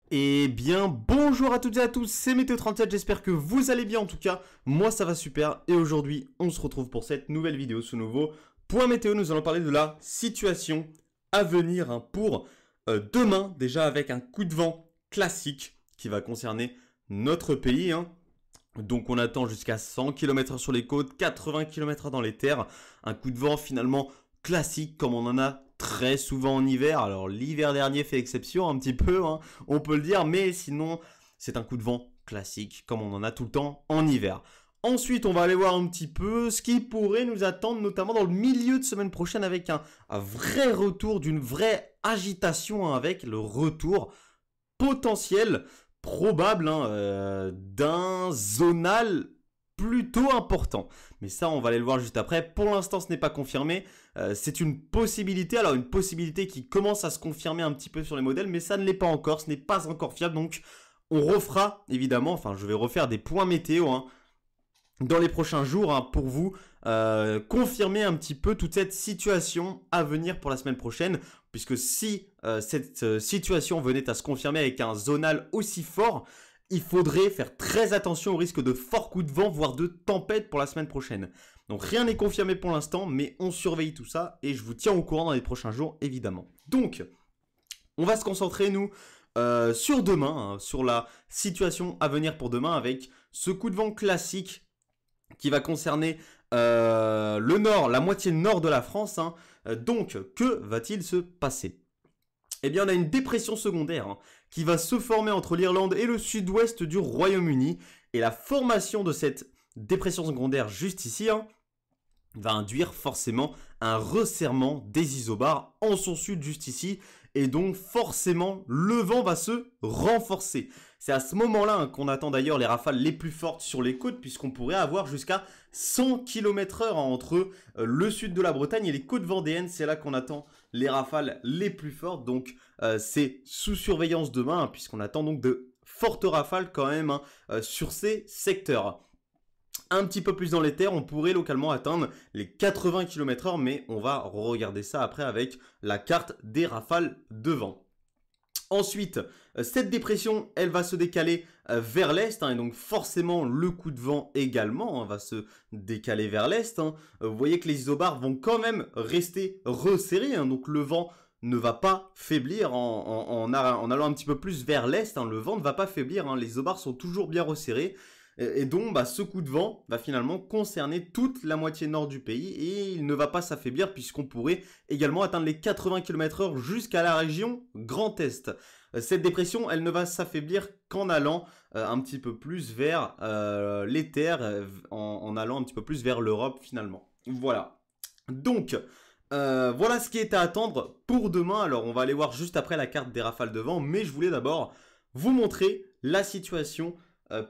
Eh bien, bonjour à toutes et à tous, c'est Météo37, j'espère que vous allez bien en tout cas, moi ça va super, et aujourd'hui on se retrouve pour cette nouvelle vidéo, ce nouveau point météo. Nous allons parler de la situation à venir pour demain, déjà avec un coup de vent classique qui va concerner notre pays. Donc on attend jusqu'à 100 km/h sur les côtes, 80 km/h dans les terres, un coup de vent finalement classique comme on en a très souvent en hiver. Alors l'hiver dernier fait exception un petit peu, on peut le dire, mais sinon c'est un coup de vent classique comme on en a tout le temps en hiver. Ensuite, on va aller voir un petit peu ce qui pourrait nous attendre, notamment dans le milieu de semaine prochaine, avec un vrai retour d'une vraie agitation, avec le retour potentiel, probable, d'un zonal plutôt important. Mais ça, on va aller le voir juste après. Pour l'instant, ce n'est pas confirmé. C'est une possibilité. Alors, une possibilité qui commence à se confirmer un petit peu sur les modèles, mais ça ne l'est pas encore. Ce n'est pas encore fiable. Donc, on refera, évidemment, enfin, je vais refaire des points météo, dans les prochains jours, pour vous confirmer un petit peu toute cette situation à venir pour la semaine prochaine, puisque si cette situation venait à se confirmer avec un zonal aussi fort, il faudrait faire très attention au risque de forts coups de vent, voire de tempête pour la semaine prochaine. Donc rien n'est confirmé pour l'instant, mais on surveille tout ça et je vous tiens au courant dans les prochains jours, évidemment. Donc, on va se concentrer, nous, sur demain, sur la situation à venir pour demain, avec ce coup de vent classique qui va concerner le nord, la moitié nord de la France. Donc, que va-t-il se passer? Eh bien, on a une dépression secondaire qui va se former entre l'Irlande et le sud-ouest du Royaume-Uni. Et la formation de cette dépression secondaire juste ici va induire forcément un resserrement des isobars en son sud juste ici. Et donc forcément, le vent va se renforcer. C'est à ce moment-là qu'on attend d'ailleurs les rafales les plus fortes sur les côtes, puisqu'on pourrait avoir jusqu'à 100 km/h entre le sud de la Bretagne et les côtes vendéennes. C'est là qu'on attend les rafales les plus fortes. Donc c'est sous surveillance demain, puisqu'on attend donc de fortes rafales quand même sur ces secteurs. Un petit peu plus dans les terres, on pourrait localement atteindre les 80 km/h, mais on va regarder ça après avec la carte des rafales de vent. Ensuite, cette dépression, elle va se décaler vers l'est, et donc forcément le coup de vent également va se décaler vers l'est. Vous voyez que les isobars vont quand même rester resserrés, donc le vent ne va pas faiblir en allant un petit peu plus vers l'est. Le vent ne va pas faiblir, les isobars sont toujours bien resserrés. Et donc, ce coup de vent va finalement concerner toute la moitié nord du pays et il ne va pas s'affaiblir puisqu'on pourrait également atteindre les 80 km/h jusqu'à la région Grand Est. Cette dépression, elle ne va s'affaiblir qu'en allant un petit peu plus vers les terres, en allant un petit peu plus vers l'Europe finalement. Voilà. Donc, voilà ce qui est à attendre pour demain. Alors, on va aller voir juste après la carte des rafales de vent, mais je voulais d'abord vous montrer la situation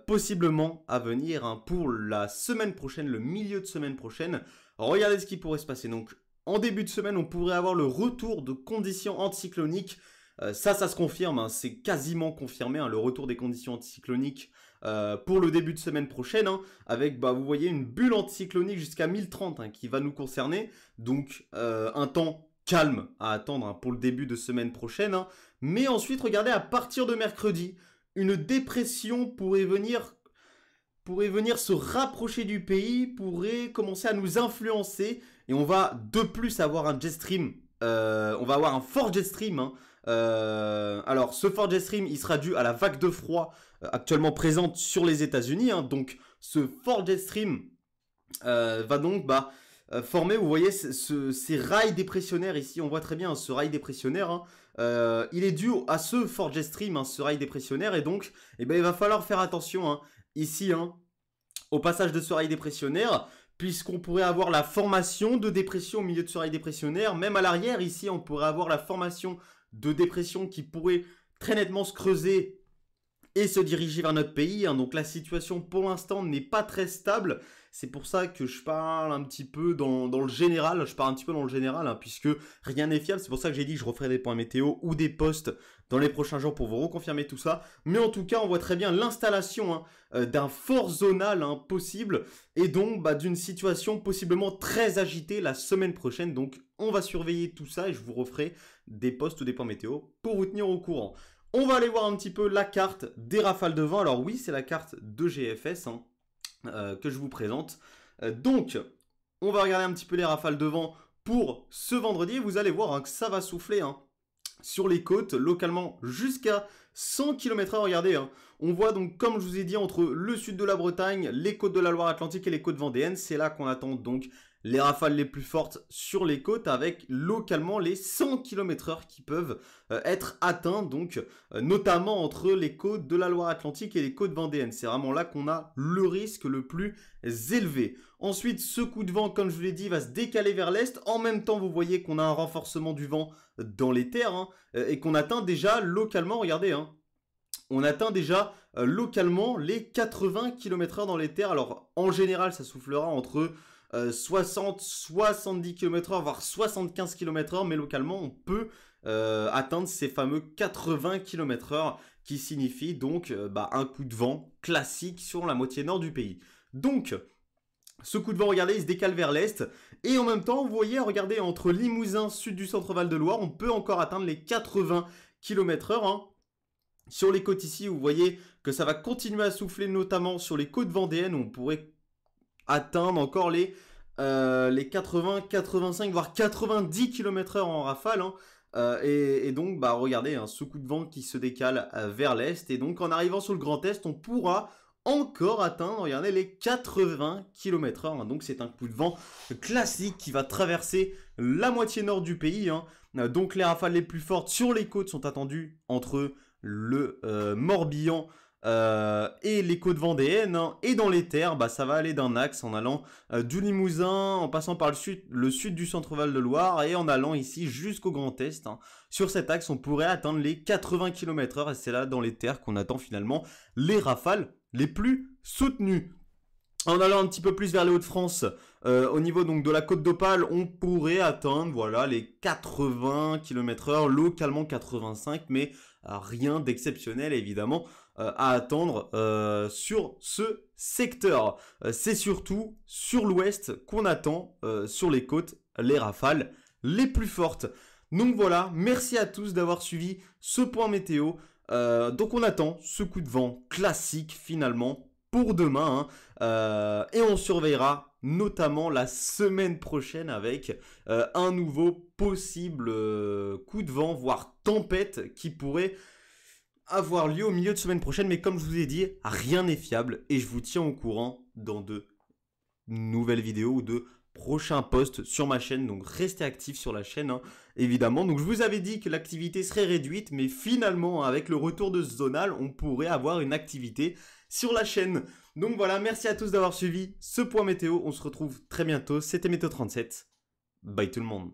possiblement à venir pour la semaine prochaine, le milieu de semaine prochaine. Regardez ce qui pourrait se passer. Donc, en début de semaine, on pourrait avoir le retour de conditions anticycloniques. Ça se confirme, c'est quasiment confirmé, le retour des conditions anticycloniques pour le début de semaine prochaine, avec, vous voyez, une bulle anticyclonique jusqu'à 1030 qui va nous concerner. Donc, un temps calme à attendre pour le début de semaine prochaine. Mais ensuite, regardez, à partir de mercredi, une dépression pourrait venir se rapprocher du pays, pourrait commencer à nous influencer et on va de plus avoir un jet stream. On va avoir un fort jet stream. Alors ce fort jet stream, il sera dû à la vague de froid actuellement présente sur les États-Unis. Donc ce fort jet stream va donc former, vous voyez, ces rails dépressionnaires ici. On voit très bien ce rail dépressionnaire. Il est dû à ce fort jet stream, ce rail dépressionnaire, et donc il va falloir faire attention ici au passage de ce rail dépressionnaire, puisqu'on pourrait avoir la formation de dépression au milieu de ce rail dépressionnaire. Même à l'arrière ici, on pourrait avoir la formation de dépression qui pourrait très nettement se creuser et se diriger vers notre pays. Donc la situation pour l'instant n'est pas très stable. C'est pour ça que je parle un petit peu dans le général. Je parle un petit peu dans le général, puisque rien n'est fiable. C'est pour ça que j'ai dit que je referai des points météo ou des posts dans les prochains jours pour vous reconfirmer tout ça. Mais en tout cas, on voit très bien l'installation d'un fort zonal possible. Et donc d'une situation possiblement très agitée la semaine prochaine. Donc on va surveiller tout ça et je vous referai des posts ou des points météo pour vous tenir au courant. On va aller voir un petit peu la carte des rafales de vent. Alors oui, c'est la carte de GFS que je vous présente. Donc, on va regarder un petit peu les rafales de vent pour ce vendredi. Vous allez voir que ça va souffler sur les côtes, localement jusqu'à 100 km/h. Regardez, on voit donc, comme je vous ai dit, entre le sud de la Bretagne, les côtes de la Loire-Atlantique et les côtes vendéennes. C'est là qu'on attend donc les rafales les plus fortes sur les côtes, avec localement les 100 km/h qui peuvent être atteints, donc notamment entre les côtes de la Loire-Atlantique et les côtes vendéennes. C'est vraiment là qu'on a le risque le plus élevé. Ensuite, ce coup de vent, comme je vous l'ai dit, va se décaler vers l'est. En même temps, vous voyez qu'on a un renforcement du vent dans les terres et qu'on atteint déjà localement, regardez, on atteint déjà localement les 80 km/h dans les terres. Alors, en général, ça soufflera entre 60, 70 km/h, voire 75 km/h, mais localement, on peut atteindre ces fameux 80 km/h qui signifie donc un coup de vent classique sur la moitié nord du pays. Donc, ce coup de vent, regardez, il se décale vers l'est. Et en même temps, vous voyez, regardez, entre Limousin, sud du centre-Val de Loire, on peut encore atteindre les 80 km/h. Sur les côtes ici, vous voyez que ça va continuer à souffler, notamment sur les côtes vendéennes, où on pourrait atteindre encore les 80, 85, voire 90 km/h en rafale. Et donc, regardez, ce coup de vent qui se décale vers l'est. Et donc, en arrivant sur le Grand Est, on pourra encore atteindre, regardez, les 80 km/h. Donc, c'est un coup de vent classique qui va traverser la moitié nord du pays. Donc, les rafales les plus fortes sur les côtes sont attendues entre le Morbihan et les côtes vendéennes, et dans les terres, ça va aller d'un axe en allant du Limousin, en passant par le sud du centre-Val de Loire et en allant ici jusqu'au Grand Est. Sur cet axe, on pourrait atteindre les 80 km/h et c'est là dans les terres qu'on attend finalement les rafales les plus soutenues. En allant un petit peu plus vers les Hauts-de-France, au niveau donc de la côte d'Opale, on pourrait atteindre voilà, les 80 km/h, localement 85, mais rien d'exceptionnel évidemment à attendre sur ce secteur. C'est surtout sur l'ouest qu'on attend sur les côtes les rafales les plus fortes. Donc voilà, merci à tous d'avoir suivi ce point météo. Donc on attend ce coup de vent classique finalement pour demain et on surveillera notamment la semaine prochaine avec un nouveau possible coup de vent, voire tempête qui pourrait avoir lieu au milieu de semaine prochaine. Mais comme je vous ai dit, rien n'est fiable et je vous tiens au courant dans de nouvelles vidéos ou de prochains posts sur ma chaîne. Donc restez actifs sur la chaîne évidemment. Donc je vous avais dit que l'activité serait réduite, mais finalement avec le retour de ce zonal, on pourrait avoir une activité sur la chaîne. Donc voilà, merci à tous d'avoir suivi ce point météo. On se retrouve très bientôt. C'était Météo 37. Bye tout le monde.